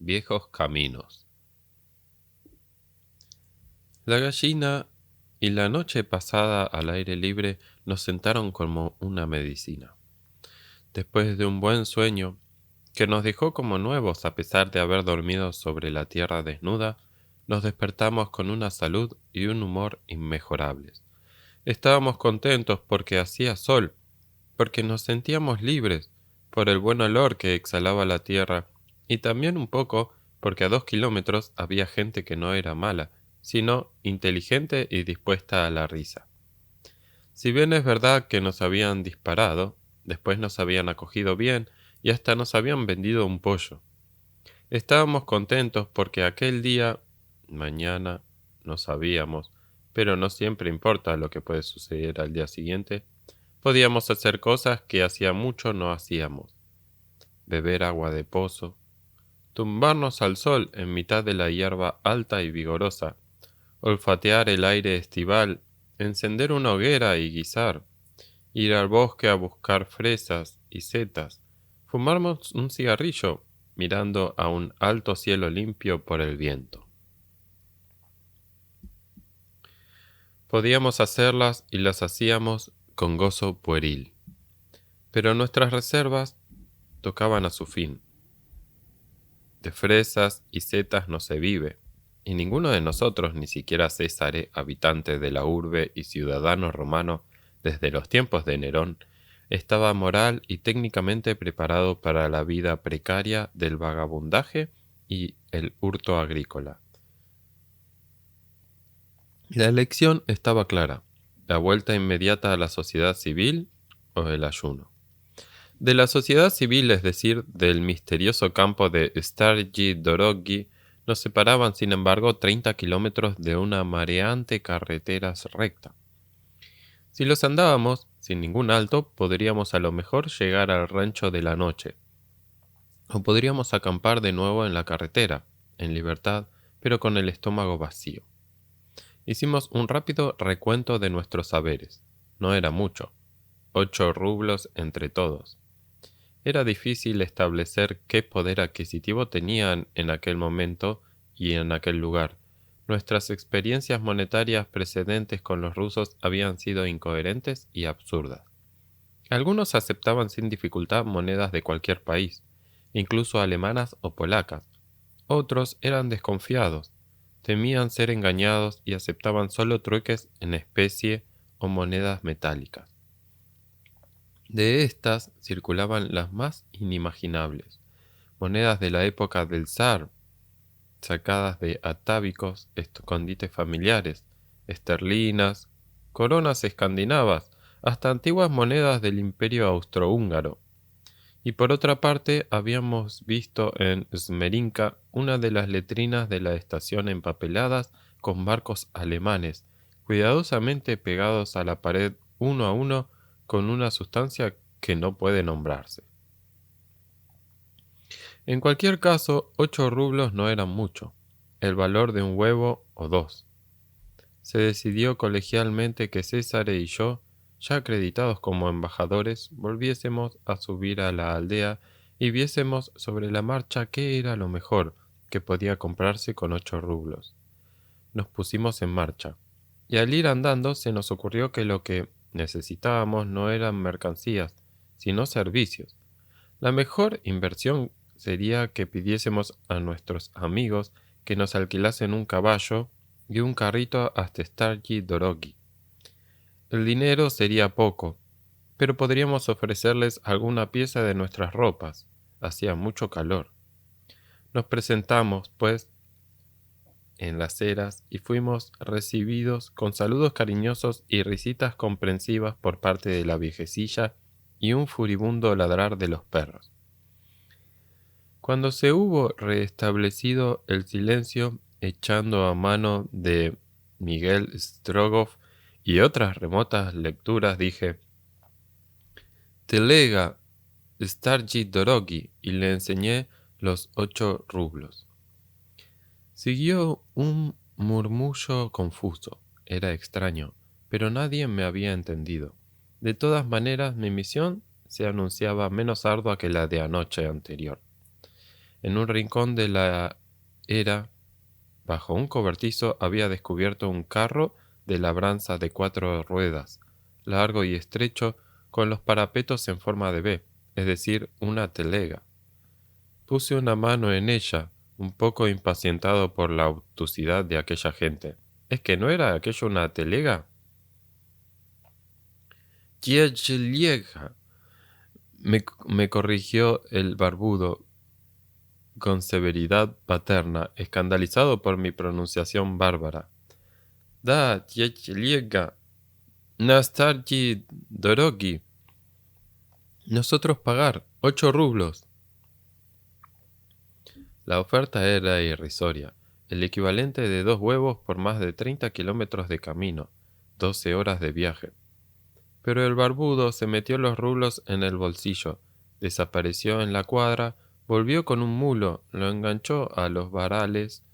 viejos caminos. La gallina y la noche pasada al aire libre nos sentaron como una medicina. Después de un buen sueño, que nos dejó como nuevos a pesar de haber dormido sobre la tierra desnuda, nos despertamos con una salud y un humor inmejorables. Estábamos contentos porque hacía sol, porque nos sentíamos libres, por el buen olor que exhalaba la tierra, y también un poco porque a 2 kilómetros había gente que no era mala, sino inteligente y dispuesta a la risa. Si bien es verdad que nos habían disparado, después nos habían acogido bien y hasta nos habían vendido un pollo. Estábamos contentos porque aquel día, mañana, no sabíamos, pero no siempre importa lo que puede suceder al día siguiente, podíamos hacer cosas que hacía mucho no hacíamos. Beber agua de pozo, tumbarnos al sol en mitad de la hierba alta y vigorosa, olfatear el aire estival, encender una hoguera y guisar, ir al bosque a buscar fresas y setas, fumarnos un cigarrillo mirando a un alto cielo limpio por el viento. Podíamos hacerlas y las hacíamos con gozo pueril, pero nuestras reservas tocaban a su fin. De fresas y setas no se vive, y ninguno de nosotros, ni siquiera César, habitante de la urbe y ciudadano romano desde los tiempos de Nerón, estaba moral y técnicamente preparado para la vida precaria del vagabundaje y el hurto agrícola. La elección estaba clara: la vuelta inmediata a la sociedad civil o el ayuno. De la sociedad civil, es decir, del misterioso campo de Stargi Dorogi, nos separaban, sin embargo, 30 kilómetros de una mareante carretera recta. Si los andábamos, sin ningún alto, podríamos a lo mejor llegar al rancho de la noche, o podríamos acampar de nuevo en la carretera, en libertad, pero con el estómago vacío. Hicimos un rápido recuento de nuestros haberes. No era mucho, 8 rublos entre todos. Era difícil establecer qué poder adquisitivo tenían en aquel momento y en aquel lugar. Nuestras experiencias monetarias precedentes con los rusos habían sido incoherentes y absurdas. Algunos aceptaban sin dificultad monedas de cualquier país, incluso alemanas o polacas. Otros eran desconfiados, temían ser engañados y aceptaban solo trueques en especie o monedas metálicas. De estas circulaban las más inimaginables: monedas de la época del zar, sacadas de atávicos escondites familiares, esterlinas, coronas escandinavas, hasta antiguas monedas del imperio austrohúngaro. Y por otra parte, habíamos visto en Smerinka una de las letrinas de la estación empapeladas con barcos alemanes, cuidadosamente pegados a la pared uno a uno con una sustancia que no puede nombrarse. En cualquier caso, 8 rublos no eran mucho, el valor de un huevo o 2. Se decidió colegialmente que César y yo, ya acreditados como embajadores, volviésemos a subir a la aldea y viésemos sobre la marcha qué era lo mejor que podía comprarse con 8 rublos. Nos pusimos en marcha, y al ir andando se nos ocurrió que lo que necesitábamos no eran mercancías, sino servicios. La mejor inversión sería que pidiésemos a nuestros amigos que nos alquilasen un caballo y un carrito hasta Stargi Dorogi. El dinero sería poco, pero podríamos ofrecerles alguna pieza de nuestras ropas. Hacía mucho calor. Nos presentamos, pues, en las eras y fuimos recibidos con saludos cariñosos y risitas comprensivas por parte de la viejecilla y un furibundo ladrar de los perros. Cuando se hubo restablecido el silencio, echando a mano de Miguel Strogoff y otras remotas lecturas, dije: «Telega, Stargi Dorogi», y le enseñé los 8 rublos. Siguió un murmullo confuso. Era extraño, pero nadie me había entendido. De todas maneras, mi misión se anunciaba menos ardua que la de anoche anterior. En un rincón de la era, bajo un cobertizo, había descubierto un carro de labranza de 4 ruedas, largo y estrecho, con los parapetos en forma de V, es decir, una telega. Puse una mano en ella, un poco impacientado por la obtusidad de aquella gente. ¿Es que no era aquello una telega? «Tiecheliega», me corrigió el barbudo con severidad paterna, escandalizado por mi pronunciación bárbara. «Da, tiecheliega, nastarji dorogi. Nosotros pagar 8 rublos». La oferta era irrisoria, el equivalente de 2 huevos por más de 30 kilómetros de camino, 12 horas de viaje. Pero el barbudo se metió los rublos en el bolsillo, desapareció en la cuadra, volvió con un mulo, lo enganchó a los varales,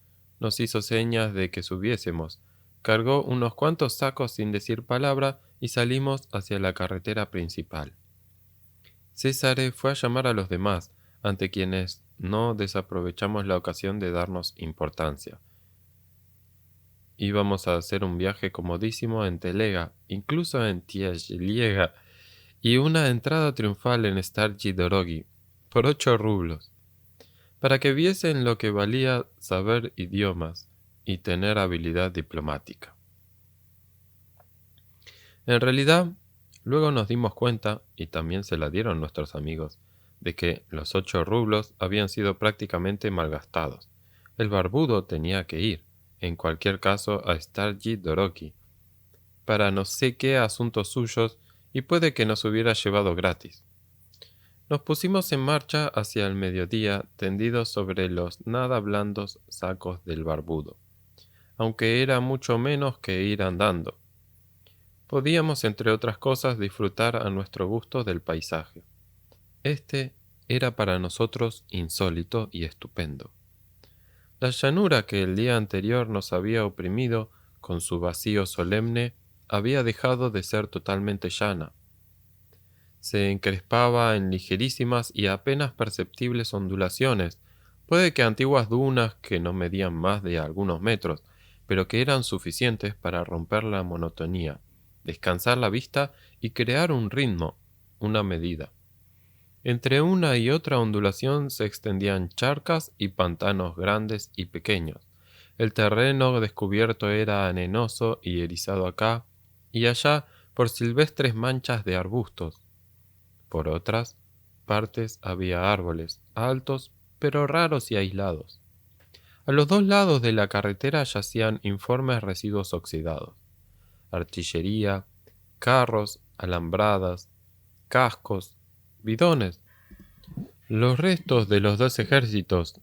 nos hizo señas de que subiésemos, cargó unos cuantos sacos sin decir palabra y salimos hacia la carretera principal. César fue a llamar a los demás, ante quienes no desaprovechamos la ocasión de darnos importancia. Íbamos a hacer un viaje comodísimo en telega, incluso en tiecheliega, y una entrada triunfal en Starji Dorogi, por 8 rublos, para que viesen lo que valía saber idiomas y tener habilidad diplomática. En realidad, luego nos dimos cuenta, y también se la dieron nuestros amigos, de que los 8 rublos habían sido prácticamente malgastados. El barbudo tenía que ir, en cualquier caso, a Starji Dorogi, para no sé qué asuntos suyos, y puede que nos hubiera llevado gratis. Nos pusimos en marcha hacia el mediodía, tendidos sobre los nada blandos sacos del barbudo, aunque era mucho menos que ir andando. Podíamos, entre otras cosas, disfrutar a nuestro gusto del paisaje. Este era para nosotros insólito y estupendo. La llanura que el día anterior nos había oprimido con su vacío solemne había dejado de ser totalmente llana. Se encrespaba en ligerísimas y apenas perceptibles ondulaciones, puede que antiguas dunas que no medían más de algunos metros, pero que eran suficientes para romper la monotonía, descansar la vista y crear un ritmo, una medida. Entre una y otra ondulación se extendían charcas y pantanos grandes y pequeños. El terreno descubierto era arenoso y erizado acá y allá por silvestres manchas de arbustos. Por otras partes había árboles, altos pero raros y aislados. A los 2 lados de la carretera yacían informes residuos oxidados. Artillería, carros, alambradas, cascos, bidones. Los restos de los 2 ejércitos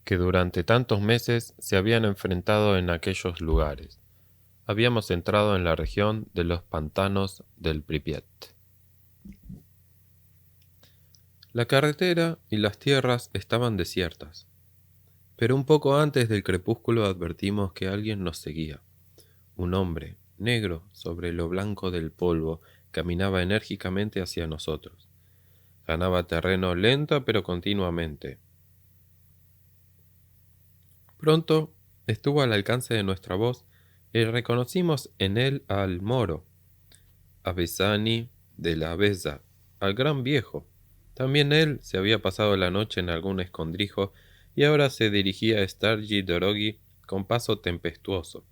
que durante tantos meses se habían enfrentado en aquellos lugares. Habíamos entrado en la región de los pantanos del Pripyat. La carretera y las tierras estaban desiertas, pero un poco antes del crepúsculo advertimos que alguien nos seguía. Un hombre, negro sobre lo blanco del polvo, caminaba enérgicamente hacia nosotros. Ganaba terreno lenta pero continuamente. Pronto estuvo al alcance de nuestra voz y reconocimos en él al moro, a Besani de la Beza, al gran viejo. También él se había pasado la noche en algún escondrijo y ahora se dirigía a Starji Dorogi con paso tempestuoso.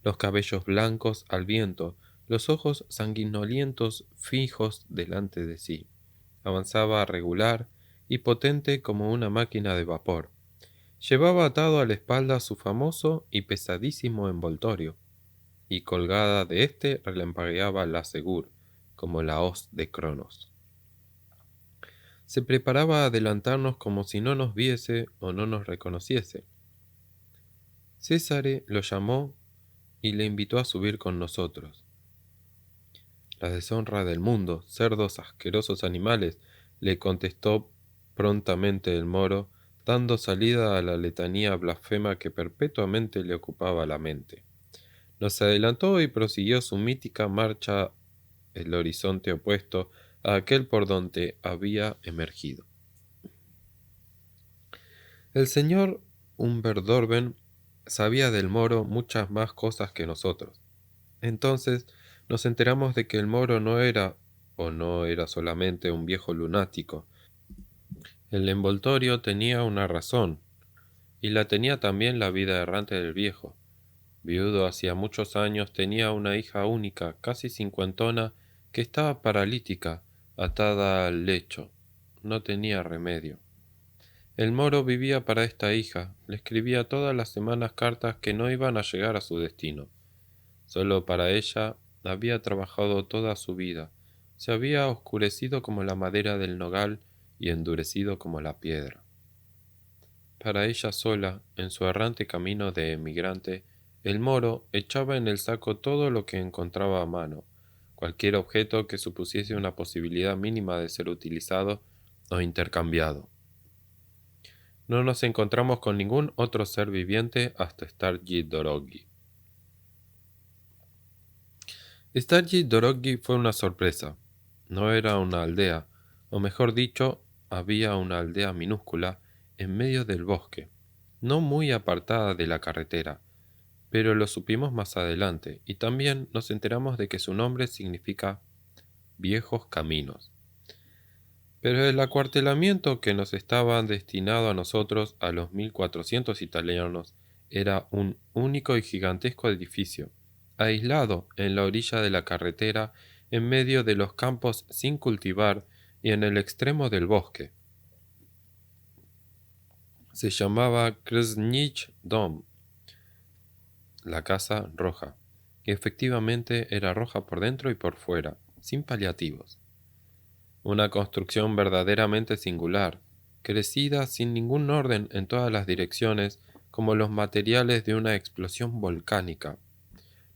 Los cabellos blancos al viento, los ojos sanguinolientos fijos delante de sí. Avanzaba regular y potente como una máquina de vapor. Llevaba atado a la espalda su famoso y pesadísimo envoltorio, y colgada de éste relampagueaba la Segur, como la hoz de Cronos. Se preparaba a adelantarnos como si no nos viese o no nos reconociese. Césare lo llamó y le invitó a subir con nosotros. La deshonra del mundo, cerdos asquerosos animales, le contestó prontamente el moro, dando salida a la letanía blasfema que perpetuamente le ocupaba la mente. Nos adelantó y prosiguió su mítica marcha el horizonte opuesto a aquel por donde había emergido. El señor Humberdorben sabía del Moro muchas más cosas que nosotros. Entonces nos enteramos de que el Moro no era, o no era solamente un viejo lunático. El envoltorio tenía una razón, y la tenía también la vida errante del viejo. Viudo hacía muchos años, tenía una hija única, casi cincuentona, que estaba paralítica, atada al lecho. No tenía remedio. El Moro vivía para esta hija, le escribía todas las semanas cartas que no iban a llegar a su destino. Solo para ella había trabajado toda su vida. Se había oscurecido como la madera del nogal y endurecido como la piedra. Para ella sola, en su errante camino de emigrante, el Moro echaba en el saco todo lo que encontraba a mano, cualquier objeto que supusiese una posibilidad mínima de ser utilizado o intercambiado. No nos encontramos con ningún otro ser viviente hasta Stargate Doroghi. Stargate Doroghi fue una sorpresa. No era una aldea, o mejor dicho, había una aldea minúscula en medio del bosque, no muy apartada de la carretera, pero lo supimos más adelante, y también nos enteramos de que su nombre significa viejos caminos. Pero el acuartelamiento que nos estaba destinado a nosotros, a los 1400 italianos, era un único y gigantesco edificio, aislado en la orilla de la carretera, en medio de los campos sin cultivar y en el extremo del bosque. Se llamaba Krasnich Dom, la Casa Roja, y efectivamente era roja por dentro y por fuera, sin paliativos. Una construcción verdaderamente singular, crecida sin ningún orden en todas las direcciones, como los materiales de una explosión volcánica.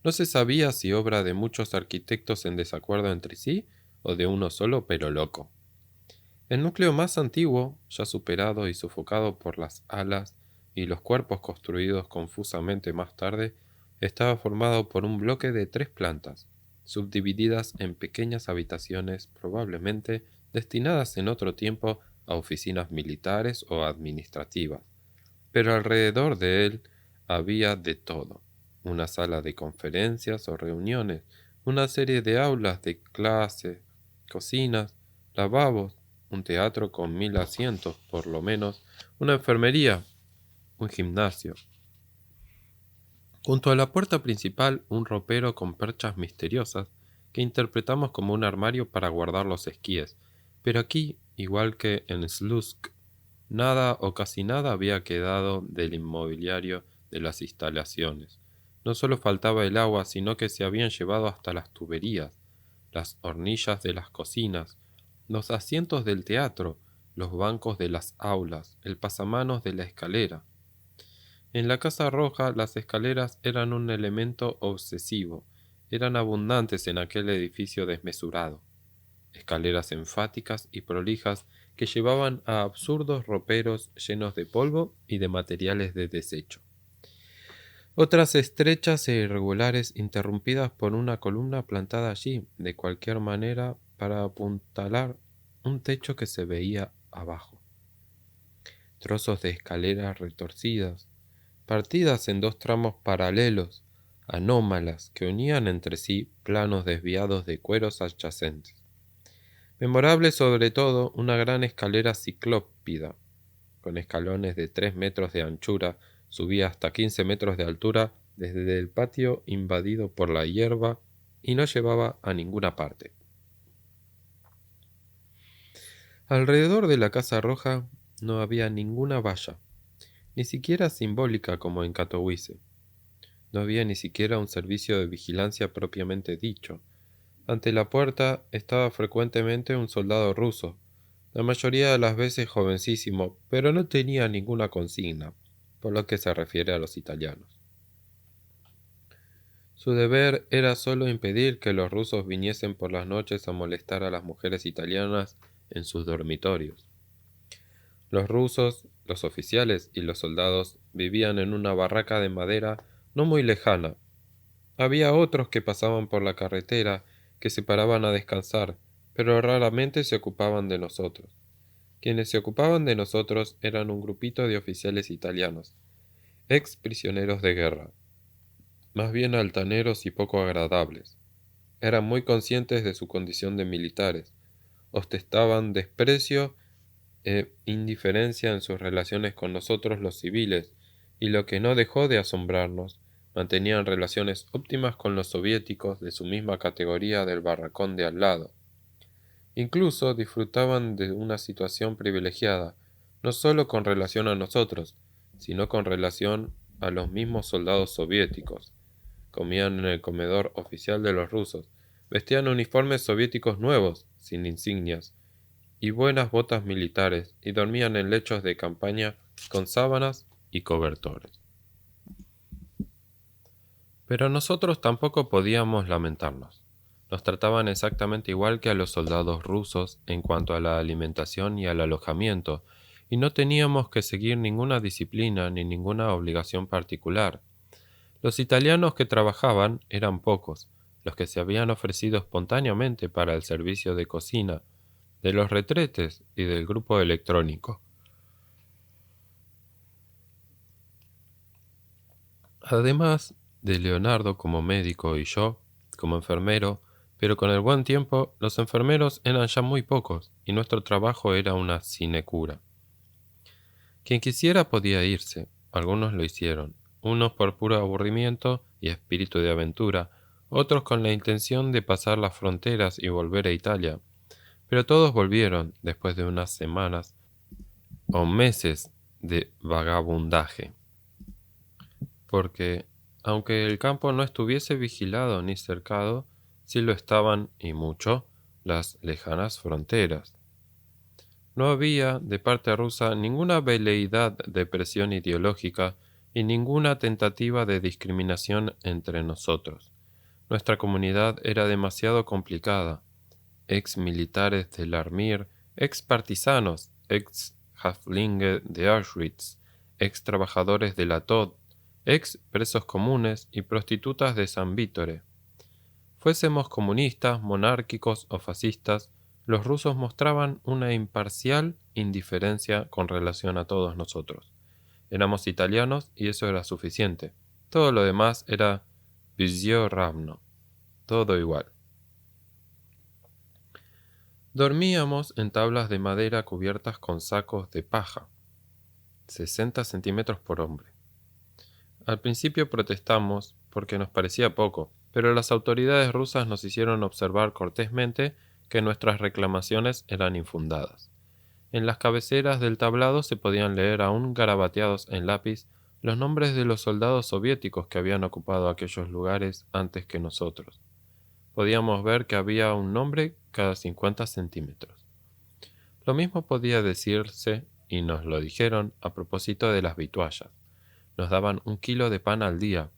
No se sabía si obra de muchos arquitectos en desacuerdo entre sí o de uno solo pero loco. El núcleo más antiguo, ya superado y sofocado por las alas y los cuerpos construidos confusamente más tarde, estaba formado por un bloque de 3 plantas, subdivididas en pequeñas habitaciones probablemente destinadas en otro tiempo a oficinas militares o administrativas. Pero alrededor de él había de todo: una sala de conferencias o reuniones, una serie de aulas de clase, cocinas, lavabos, un teatro con 1000 asientos por lo menos, una enfermería, un gimnasio. Junto a la puerta principal, un ropero con perchas misteriosas que interpretamos como un armario para guardar los esquíes. Pero aquí, igual que en Slutsk, nada o casi nada había quedado del inmobiliario de las instalaciones. No solo faltaba el agua, sino que se habían llevado hasta las tuberías, las hornillas de las cocinas, los asientos del teatro, los bancos de las aulas, el pasamanos de la escalera. En la Casa Roja las escaleras eran un elemento obsesivo, eran abundantes en aquel edificio desmesurado. Escaleras enfáticas y prolijas que llevaban a absurdos roperos llenos de polvo y de materiales de desecho. Otras estrechas e irregulares, interrumpidas por una columna plantada allí, de cualquier manera, para apuntalar un techo que se veía abajo. Trozos de escaleras retorcidas, partidas en 2 tramos paralelos, anómalas, que unían entre sí planos desviados de cueros adyacentes. Memorable sobre todo una gran escalera ciclópida, con escalones de 3 metros de anchura, subía hasta 15 metros de altura desde el patio invadido por la hierba y no llevaba a ninguna parte. Alrededor de la Casa Roja no había ninguna valla, ni siquiera simbólica como en Katowice. No había ni siquiera un servicio de vigilancia propiamente dicho. Ante la puerta estaba frecuentemente un soldado ruso, la mayoría de las veces jovencísimo, pero no tenía ninguna consigna, por lo que se refiere a los italianos. Su deber era solo impedir que los rusos viniesen por las noches a molestar a las mujeres italianas en sus dormitorios. Los rusos, los oficiales y los soldados vivían en una barraca de madera no muy lejana. Había otros que pasaban por la carretera, que se paraban a descansar, pero raramente se ocupaban de nosotros. Quienes se ocupaban de nosotros eran un grupito de oficiales italianos, ex prisioneros de guerra, más bien altaneros y poco agradables. Eran muy conscientes de su condición de militares, ostentaban desprecio e indiferencia en sus relaciones con nosotros los civiles, y lo que no dejó de asombrarnos, mantenían relaciones óptimas con los soviéticos de su misma categoría del barracón de al lado. Incluso disfrutaban de una situación privilegiada, no solo con relación a nosotros, sino con relación a los mismos soldados soviéticos. Comían en el comedor oficial de los rusos, vestían uniformes soviéticos nuevos, sin insignias, y buenas botas militares, y dormían en lechos de campaña con sábanas y cobertores. Pero nosotros tampoco podíamos lamentarnos. Nos trataban exactamente igual que a los soldados rusos en cuanto a la alimentación y al alojamiento, y no teníamos que seguir ninguna disciplina ni ninguna obligación particular. Los italianos que trabajaban eran pocos, los que se habían ofrecido espontáneamente para el servicio de cocina, de los retretes y del grupo electrónico. Además de Leonardo como médico y yo como enfermero, pero con el buen tiempo los enfermeros eran ya muy pocos y nuestro trabajo era una sinecura. Quien quisiera podía irse, algunos lo hicieron, unos por puro aburrimiento y espíritu de aventura, otros con la intención de pasar las fronteras y volver a Italia, pero todos volvieron después de unas semanas o meses de vagabundaje, porque, aunque el campo no estuviese vigilado ni cercado, sí lo estaban, y mucho, las lejanas fronteras. No había, de parte rusa, ninguna veleidad de presión ideológica y ninguna tentativa de discriminación entre nosotros. Nuestra comunidad era demasiado complicada. Ex militares del Armir, ex partisanos, ex Häftlinge de Auschwitz, ex trabajadores de la TOD, ex presos comunes y prostitutas de San Vítore. Fuésemos comunistas, monárquicos o fascistas, los rusos mostraban una imparcial indiferencia con relación a todos nosotros. Éramos italianos y eso era suficiente. Todo lo demás era visio ravno, todo igual. Dormíamos en tablas de madera cubiertas con sacos de paja, 60 centímetros por hombre. Al principio protestamos porque nos parecía poco, pero las autoridades rusas nos hicieron observar cortésmente que nuestras reclamaciones eran infundadas. En las cabeceras del tablado se podían leer aún garabateados en lápiz los nombres de los soldados soviéticos que habían ocupado aquellos lugares antes que nosotros. Podíamos ver que había un nombre cada 50 centímetros. Lo mismo podía decirse, y nos lo dijeron, a propósito de las vituallas. Nos daban 1 kilo de pan al día,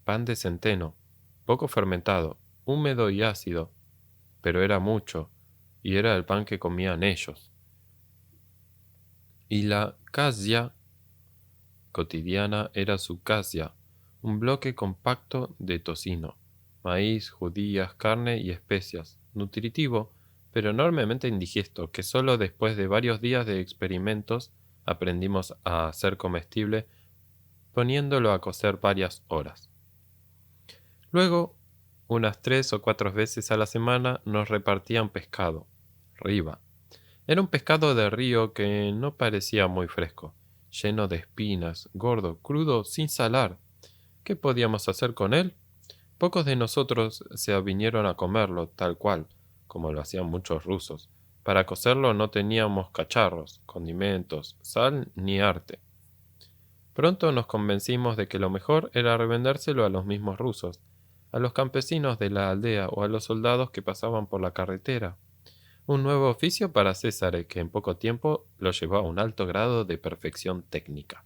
pan de centeno, poco fermentado, húmedo y ácido, pero era mucho, y era el pan que comían ellos. Y la kazia cotidiana era su kazia, un bloque compacto de tocino, maíz, judías, carne y especias, nutritivo, pero enormemente indigesto, que solo después de varios días de experimentos aprendimos a hacer comestible, poniéndolo a cocer varias horas. Luego, unas 3 o 4 veces a la semana nos repartían pescado, riba. Era un pescado de río que no parecía muy fresco, lleno de espinas, gordo, crudo, sin salar. ¿Qué podíamos hacer con él? Pocos de nosotros se avinieron a comerlo tal cual, como lo hacían muchos rusos. Para cocerlo no teníamos cacharros, condimentos, sal ni arte. Pronto nos convencimos de que lo mejor era revendérselo a los mismos rusos, a los campesinos de la aldea o a los soldados que pasaban por la carretera. Un nuevo oficio para César que en poco tiempo lo llevó a un alto grado de perfección técnica.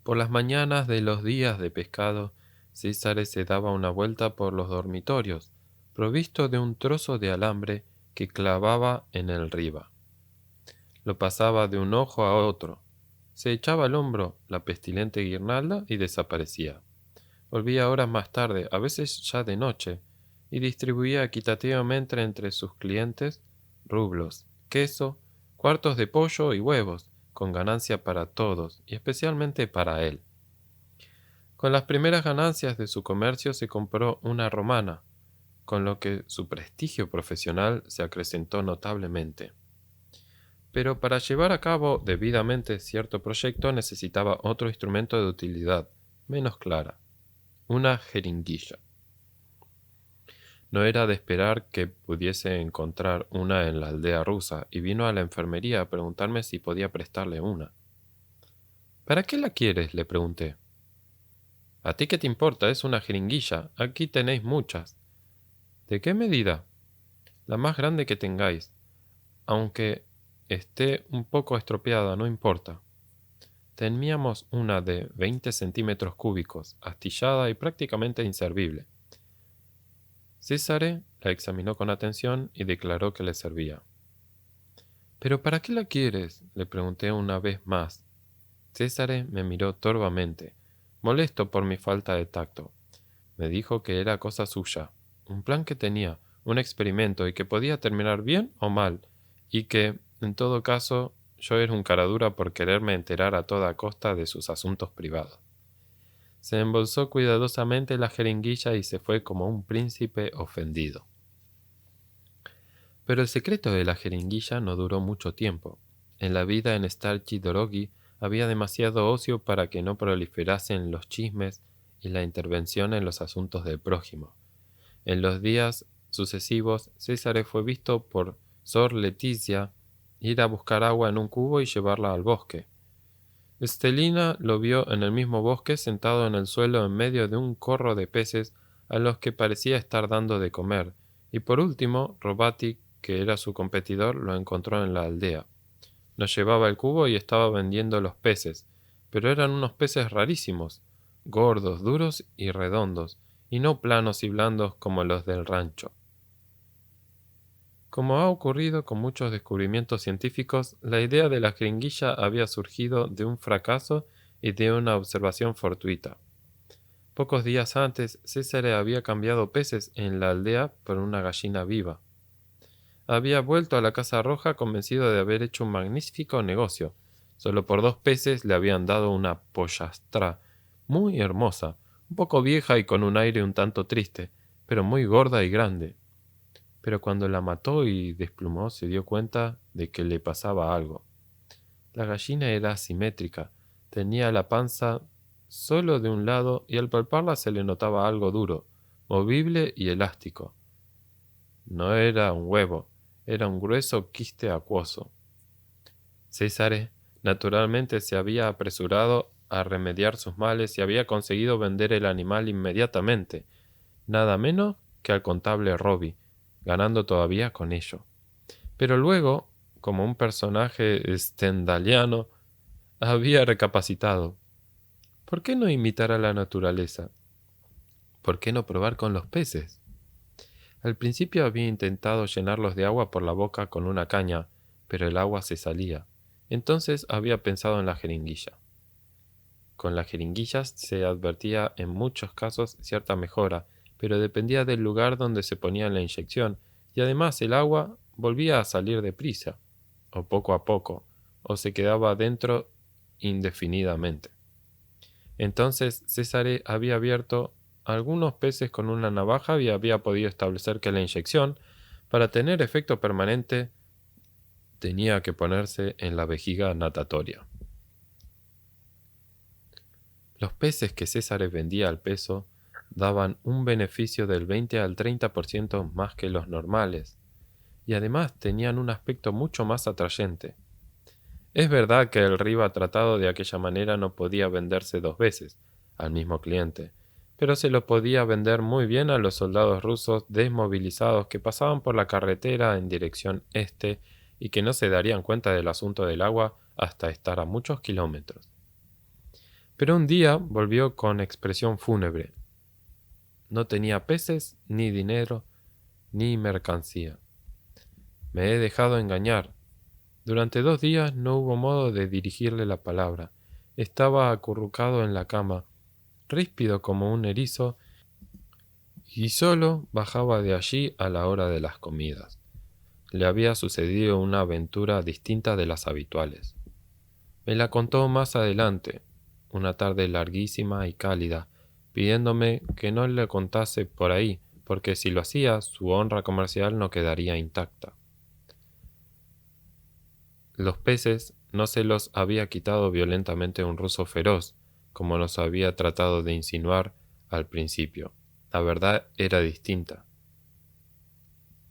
Por las mañanas de los días de pescado, César se daba una vuelta por los dormitorios, provisto de un trozo de alambre que clavaba en el riba. Lo pasaba de un ojo a otro. Se echaba al hombro la pestilente guirnalda y desaparecía. Volvía horas más tarde, a veces ya de noche, y distribuía equitativamente entre sus clientes rublos, queso, cuartos de pollo y huevos, con ganancia para todos y especialmente para él. Con las primeras ganancias de su comercio se compró una romana, con lo que su prestigio profesional se acrecentó notablemente. Pero para llevar a cabo debidamente cierto proyecto necesitaba otro instrumento de utilidad, menos clara, una jeringuilla. No era de esperar que pudiese encontrar una en la aldea rusa, y vino a la enfermería a preguntarme si podía prestarle una. ¿Para qué la quieres?, le pregunté. ¿A ti qué te importa? Es una jeringuilla. Aquí tenéis muchas. ¿De qué medida? La más grande que tengáis. Aunque esté un poco estropeada, no importa. Teníamos una de 20 centímetros cúbicos, astillada y prácticamente inservible. César la examinó con atención y declaró que le servía. ¿Pero para qué la quieres?, le pregunté una vez más. César me miró torvamente, molesto por mi falta de tacto. Me dijo que era cosa suya, un plan que tenía, un experimento y que podía terminar bien o mal, y que, en todo caso, yo era un caradura por quererme enterar a toda costa de sus asuntos privados. Se embolsó cuidadosamente la jeringuilla y se fue como un príncipe ofendido. Pero el secreto de la jeringuilla no duró mucho tiempo. En la vida en Starchi Dorogi había demasiado ocio para que no proliferasen los chismes y la intervención en los asuntos del prójimo. En los días sucesivos, César fue visto por Sor Leticia ir a buscar agua en un cubo y llevarla al bosque. Estelina lo vio en el mismo bosque sentado en el suelo en medio de un corro de peces a los que parecía estar dando de comer, y por último, Robati, que era su competidor, lo encontró en la aldea. Nos llevaba el cubo y estaba vendiendo los peces, pero eran unos peces rarísimos, gordos, duros y redondos, y no planos y blandos como los del rancho. Como ha ocurrido con muchos descubrimientos científicos, la idea de la jeringuilla había surgido de un fracaso y de una observación fortuita. Pocos días antes, César había cambiado peces en la aldea por una gallina viva. Había vuelto a la Casa Roja convencido de haber hecho un magnífico negocio. Solo por 2 peces le habían dado una pollastra muy hermosa, un poco vieja y con un aire un tanto triste, pero muy gorda y grande. Pero cuando la mató y desplumó se dio cuenta de que le pasaba algo. La gallina era asimétrica, tenía la panza solo de un lado y al palparla se le notaba algo duro, movible y elástico. No era un huevo, era un grueso quiste acuoso. César, naturalmente, se había apresurado a remediar sus males y había conseguido vender el animal inmediatamente, nada menos que al contable Robbie, ganando todavía con ello. Pero luego, como un personaje stendhaliano, había recapacitado. ¿Por qué no imitar a la naturaleza? ¿Por qué no probar con los peces? Al principio había intentado llenarlos de agua por la boca con una caña, pero el agua se salía. Entonces había pensado en la jeringuilla. Con las jeringuillas se advertía en muchos casos cierta mejora, pero dependía del lugar donde se ponía la inyección, y además el agua volvía a salir deprisa, o poco a poco, o se quedaba dentro indefinidamente. Entonces César había abierto algunos peces con una navaja y había podido establecer que la inyección, para tener efecto permanente, tenía que ponerse en la vejiga natatoria. Los peces que César vendía al peso daban un beneficio del 20 al 30% más que los normales, y además tenían un aspecto mucho más atrayente. Es verdad que el riba tratado de aquella manera no podía venderse 2 veces al mismo cliente, pero se lo podía vender muy bien a los soldados rusos desmovilizados que pasaban por la carretera en dirección este y que no se darían cuenta del asunto del agua hasta estar a muchos kilómetros. Pero un día volvió con expresión fúnebre. No tenía peces, ni dinero, ni mercancía. Me he dejado engañar. Durante 2 días no hubo modo de dirigirle la palabra. Estaba acurrucado en la cama, ríspido como un erizo, y solo bajaba de allí a la hora de las comidas. le había sucedido una aventura distinta de las habituales. Me la contó más adelante, una tarde larguísima y cálida, pidiéndome que no le contase por ahí, porque si lo hacía, su honra comercial no quedaría intacta. Los peces no se los había quitado violentamente un ruso feroz, como nos había tratado de insinuar al principio. La verdad era distinta.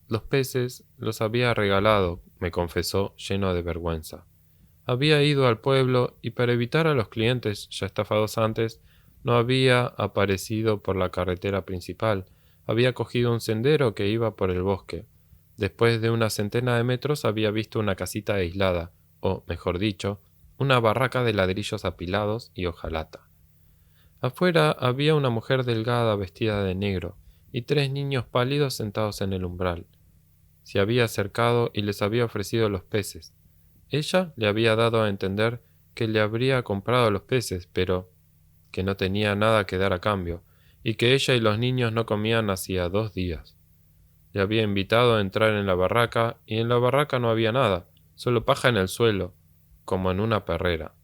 Los peces los había regalado, me confesó, lleno de vergüenza. Había ido al pueblo y para evitar a los clientes ya estafados antes, no había aparecido por la carretera principal, había cogido un sendero que iba por el bosque. Después de una centena de metros había visto una casita aislada, o, mejor dicho, una barraca de ladrillos apilados y hojalata. Afuera había una mujer delgada vestida de negro y 3 niños pálidos sentados en el umbral. Se había acercado y les había ofrecido los peces. Ella le había dado a entender que le habría comprado los peces, pero que no tenía nada que dar a cambio, y que ella y los niños no comían hacía 2 días. Le había invitado a entrar en la barraca, y en la barraca no había nada, solo paja en el suelo, como en una perrera.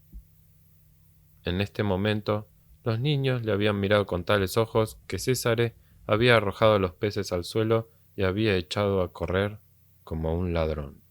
En este momento, los niños le habían mirado con tales ojos que Césare había arrojado los peces al suelo y había echado a correr como un ladrón.